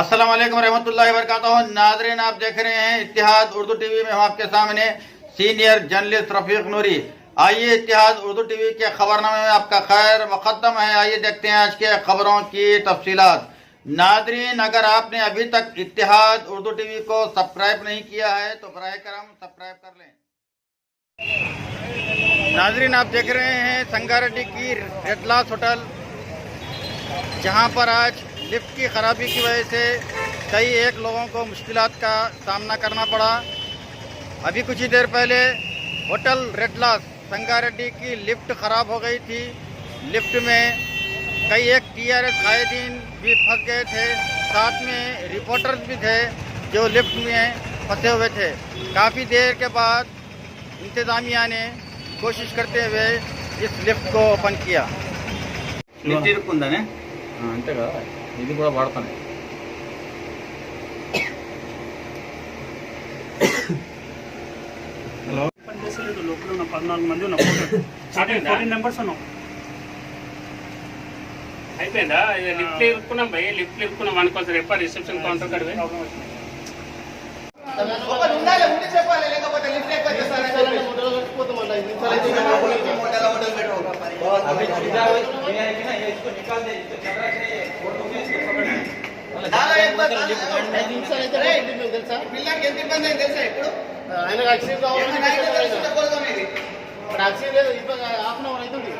अस्सलाम वालेकुम रहमतुल्लाहि व बरकातहू। नाज़रीन, आप देख रहे हैं इत्तिहाद उर्दू टीवी में। हम आपके सामने सीनियर जर्नलिस्ट रफीक नूरी। आइए इत्तिहाद उर्दू टीवी के खबरनामे में आपका खैर मुक़द्दम है। आइए देखते हैं आज के खबरों की तफसीलात। नाज़रीन, अगर आपने अभी तक इत्तिहाद उर्दू टीवी को सब्सक्राइब नहीं किया है तो बराए करम सब्सक्राइब कर लें। नाज़रीन, आप देख रहे हैं संगारेड्डी की रेडलास होटल, जहां पर आज लिफ्ट की ख़राबी की वजह से कई एक लोगों को मुश्किलात का सामना करना पड़ा। अभी कुछ ही देर पहले होटल रेडलास संगारेड्डी की लिफ्ट ख़राब हो गई थी। लिफ्ट में कई एक TRS कायदीन भी फंस गए थे, साथ में रिपोर्टर्स भी थे जो लिफ्ट में फंसे हुए थे। काफ़ी देर के बाद इंतज़ामिया ने कोशिश करते हुए इस लिफ्ट को ओपन किया। అంతే కదా, ఇది కూడా వాడతాను. హలో, పనిచేసలేదు. లోపల ఉన్న 14 మంది ఉన్నాం. 14 మెంబర్స్ ఉన్నాం. అయిపోయిందా? లిఫ్ట్ ఇరుక్కున్నాం భయ్, లిఫ్ట్ ఇరుక్కున్నాం అనుకోవచ్చు. రేపు రిసెప్షన్ కౌంటర్ కడివే పిల్లలకి ఎంత ఇబ్బంది అయింది తెలుసా? ఇప్పుడు ఆయన యాక్సిడెంట్ కావాలి, యాక్సిడెంట్ లేదు, ఇప్పుడు హాఫ్ అన్ అవర్ అవుతుంది.